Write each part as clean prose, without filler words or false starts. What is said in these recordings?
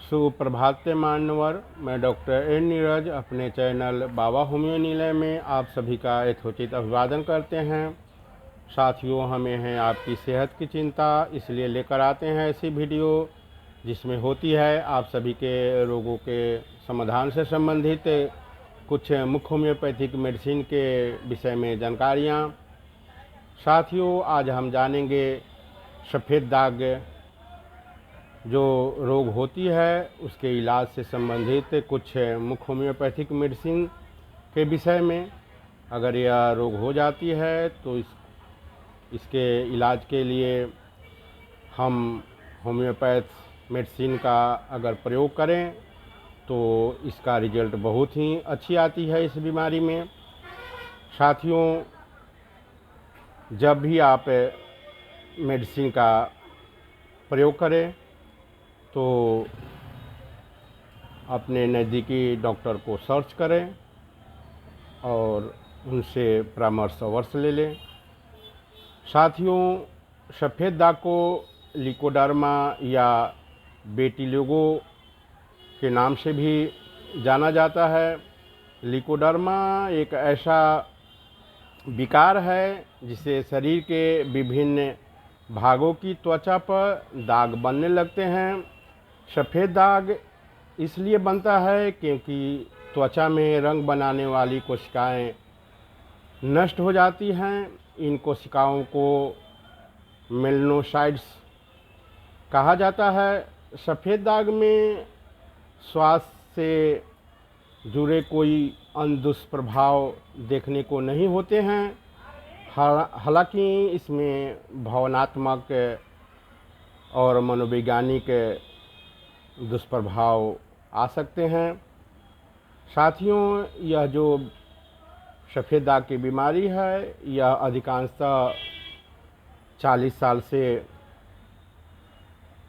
सुप्रभात मान्यवर। मैं डॉक्टर एन नीरज अपने चैनल बाबा होम्यो निलय में आप सभी का यथोचित अभिवादन करते हैं। साथियों, हमें है आपकी सेहत की चिंता, इसलिए लेकर आते हैं ऐसी वीडियो जिसमें होती है आप सभी के रोगों के समाधान से संबंधित कुछ मुख्य होम्योपैथिक मेडिसिन के विषय में जानकारियाँ। साथियों, आज हम जानेंगे सफ़ेद दाग जो रोग होती है उसके इलाज से संबंधित कुछ मुख्य होम्योपैथिक मेडिसिन के विषय में। अगर यह रोग हो जाती है तो इसके इलाज के लिए हम होम्योपैथ मेडिसिन का अगर प्रयोग करें तो इसका रिजल्ट बहुत ही अच्छी आती है इस बीमारी में। साथियों, जब भी आप मेडिसिन का प्रयोग करें तो अपने नज़दीकी डॉक्टर को सर्च करें और उनसे परामर्श अवश्य ले लें। साथियों, सफ़ेद दाग को लिकोडर्मा या बेटिलिगो के नाम से भी जाना जाता है। लिकोडर्मा एक ऐसा विकार है जिसे शरीर के विभिन्न भागों की त्वचा पर दाग बनने लगते हैं। सफ़ेद दाग इसलिए बनता है क्योंकि त्वचा में रंग बनाने वाली कोशिकाएं नष्ट हो जाती हैं। इन कोशिकाओं को मेलनोसाइट्स कहा जाता है। सफ़ेद दाग में स्वास्थ्य से जुड़े कोई अन्य दुष्प्रभाव देखने को नहीं होते हैं। हालांकि इसमें भावनात्मक और मनोवैज्ञानिक दुष्प्रभाव आ सकते हैं। साथियों, यह जो सफ़ेद दाग की बीमारी है यह अधिकांशतः 40 साल से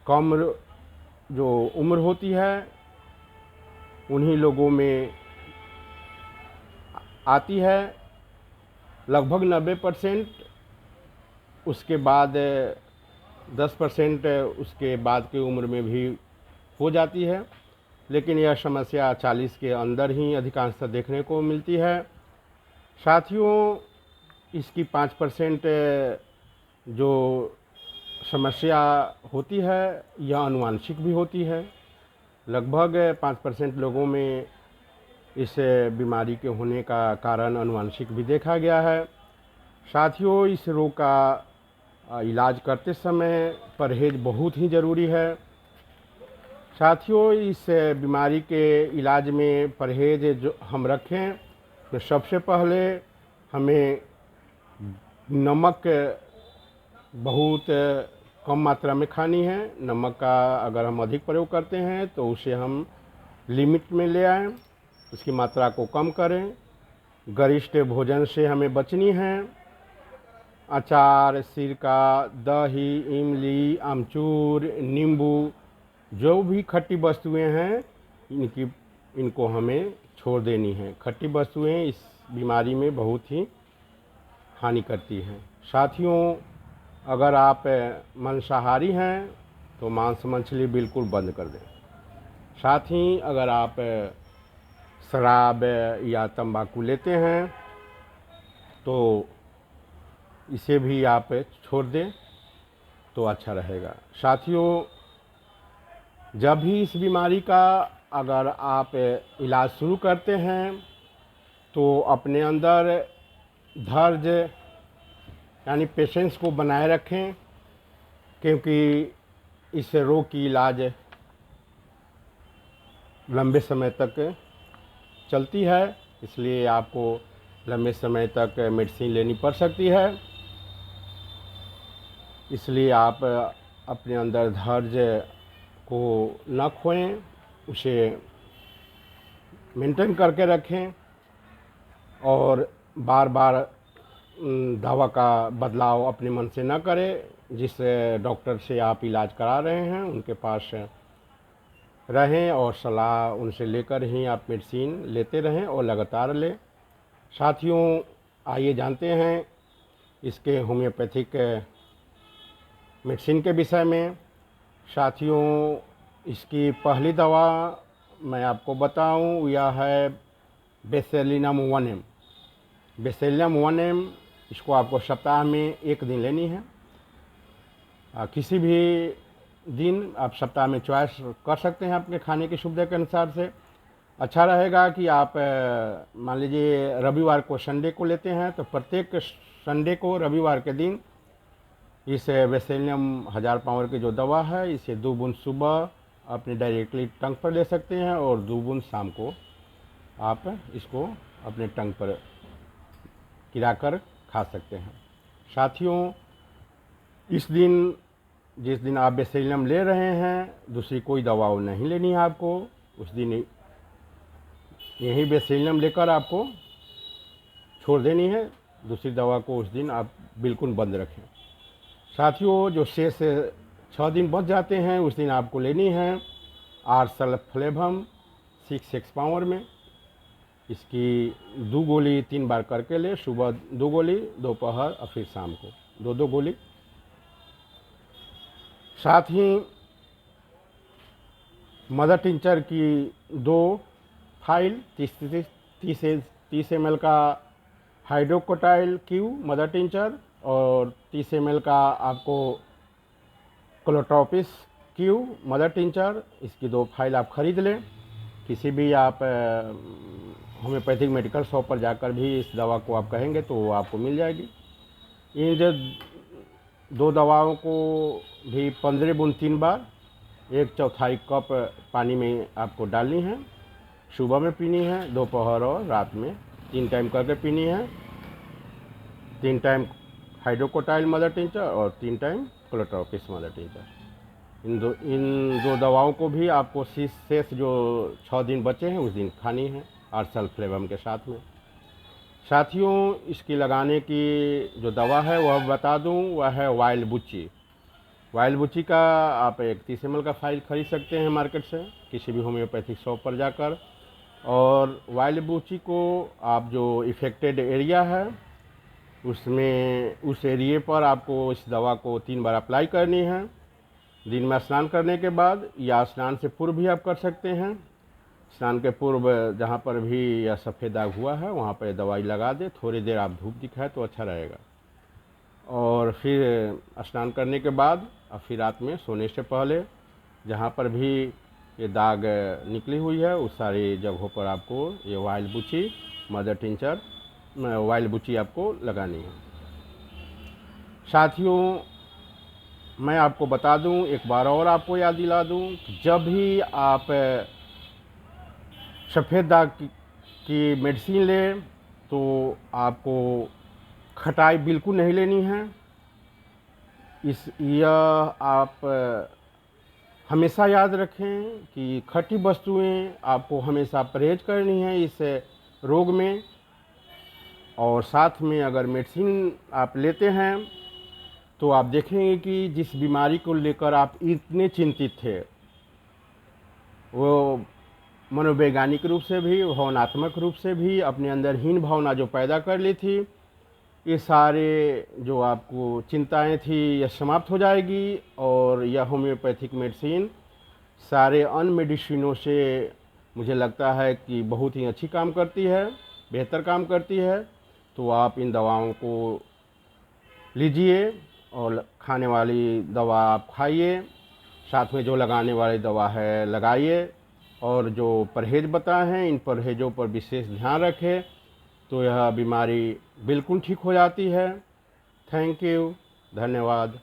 कम जो उम्र होती है उन्हीं लोगों में आती है। लगभग 90%। उसके बाद 10% उसके बाद की उम्र में भी हो जाती है, लेकिन यह समस्या 40 के अंदर ही अधिकांशतः देखने को मिलती है। साथियों, इसकी 5% जो समस्या होती है यह आनुवंशिक भी होती है। लगभग 5% लोगों में इस बीमारी के होने का कारण आनुवंशिक भी देखा गया है। साथियों, इस रोग का इलाज करते समय परहेज बहुत ही ज़रूरी है। साथियों, इस बीमारी के इलाज में परहेज जो हम रखें तो सबसे पहले हमें नमक बहुत कम मात्रा में खानी है। नमक का अगर हम अधिक प्रयोग करते हैं तो उसे हम लिमिट में ले आएं, उसकी मात्रा को कम करें। गरिष्ठ भोजन से हमें बचनी है। अचार, सिरका, दही, इमली, आमचूर, नींबू, जो भी खट्टी वस्तुएं हैं इनको हमें छोड़ देनी है। खट्टी वस्तुएं इस बीमारी में बहुत ही हानि करती हैं। साथियों, अगर आप मांसाहारी हैं तो मांस मछली बिल्कुल बंद कर दें। साथ ही अगर आप शराब या तंबाकू लेते हैं तो इसे भी आप छोड़ दें तो अच्छा रहेगा। साथियों, जब भी इस बीमारी का अगर आप इलाज शुरू करते हैं तो अपने अंदर धैर्य यानी पेशेंस को बनाए रखें, क्योंकि इस रोग की इलाज लंबे समय तक चलती है, इसलिए आपको लंबे समय तक मेडिसिन लेनी पड़ सकती है। इसलिए आप अपने अंदर धैर्य को न खोएं, उसे मेंटेन करके रखें और बार बार दवा का बदलाव अपने मन से न करें। जिस डॉक्टर से आप इलाज करा रहे हैं उनके पास रहें और सलाह उनसे लेकर ही आप मेडिसिन लेते रहें और लगातार लें। साथियों, आइए जानते हैं इसके होम्योपैथिक मेडिसिन के विषय में। साथियों, इसकी पहली दवा मैं आपको बताऊं, यह है बेसिलियम 1M। बेसिलियम 1M इसको आपको सप्ताह में एक दिन लेनी है। किसी भी दिन आप सप्ताह में चॉइस कर सकते हैं अपने खाने की सुविधा के अनुसार से। अच्छा रहेगा कि आप मान लीजिए रविवार को संडे को लेते हैं, तो प्रत्येक संडे को रविवार के दिन इस बेसिलियम 1000 पावर की जो दवा है, इसे 2 बूंद सुबह अपने डायरेक्टली टंग पर ले सकते हैं और 2 बूंद शाम को आप इसको अपने टंग पर गिराकर खा सकते हैं। साथियों, इस दिन जिस दिन आप बेसिलियम ले रहे हैं, दूसरी कोई दवा नहीं लेनी है आपको। उस दिन यही बेसिलियम लेकर आपको छोड़ देनी है, दूसरी दवा को उस दिन आप बिल्कुल बंद रखें। साथियों, जो शेष 6 दिन बच जाते हैं, उस दिन आपको लेनी है आर्सलफ्लेवम 6 पावर में। इसकी 2 गोली 3 बार करके ले, सुबह 2 गोली, दोपहर और फिर शाम को 2-2 गोली। साथ ही मदर टिंचर की 2 फाइल 30 ml का हाइड्रोकोटाइल क्यू मदर टिंचर और 30 ml का आपको क्लोट्रोपिस क्यू मदर टिंचर, इसकी 2 फाइल आप खरीद लें। किसी भी आप होम्योपैथिक मेडिकल शॉप पर जाकर भी इस दवा को आप कहेंगे तो वो आपको मिल जाएगी। इन जो 2 दवाओं को भी 15 बूंद 3 बार 1/4 कप पानी में आपको डालनी है। सुबह में पीनी है, दोपहर और रात में 3 टाइम करके पीनी है। 3 टाइम हाइड्रोकोटाइल मदर टिंचर और 3 टाइम क्लोट्रोपिस मदर टिंचर। इन दो दवाओं को भी आपको शेष जो 6 दिन बचे हैं उस दिन खानी है आर्सलफ्लेवम के साथ में। साथियों, इसकी लगाने की जो दवा है वह बता दूं, वह है वाइल्ड बुच्ची। वाइल्ड बुच्ची का आप एक 30 ml का फाइल खरीद सकते हैं मार्केट से, किसी भी होम्योपैथिक शॉप पर जाकर। और वाइल्ड बुच्ची को आप जो इफेक्टेड एरिया है उसमें उस एरिए पर आपको इस दवा को 3 बार अप्लाई करनी है। दिन में स्नान करने के बाद या स्नान से पूर्व भी आप कर सकते हैं। स्नान के पूर्व जहाँ पर भी यह सफ़ेद दाग हुआ है वहाँ पर दवाई लगा दे, थोड़ी देर आप धूप दिखाए तो अच्छा रहेगा। और फिर स्नान करने के बाद और फिर रात में सोने से पहले जहाँ पर भी ये दाग निकली हुई है उस सारी जगहों पर आपको ये वाइल्ड बुच्ची मदर टिंचर वाइल्ड बुच्ची आपको लगानी है। साथियों, मैं आपको बता दूं, एक बार और आपको याद दिला दूं, जब भी आप सफ़ेद दाग की मेडिसिन लें तो आपको खटाई बिल्कुल नहीं लेनी है। यह आप हमेशा याद रखें कि खट्टी वस्तुएं आपको हमेशा परहेज करनी है इस रोग में। और साथ में अगर मेडिसिन आप लेते हैं तो आप देखेंगे कि जिस बीमारी को लेकर आप इतने चिंतित थे वो मनोवैज्ञानिक रूप से भी, भावनात्मक रूप से भी अपने अंदर हीन भावना जो पैदा कर ली थी, ये सारे जो आपको चिंताएं थी यह समाप्त हो जाएगी। और यह होम्योपैथिक मेडिसिन सारे अन्य मेडिसिनों से मुझे लगता है कि बहुत ही अच्छी काम करती है, बेहतर काम करती है। तो आप इन दवाओं को लीजिए और खाने वाली दवा आप खाइए, साथ में जो लगाने वाली दवा है लगाइए। और जो परहेज बताए हैं इन परहेजों पर विशेष ध्यान रखें तो यह बीमारी बिल्कुल ठीक हो जाती है। थैंक यू, धन्यवाद।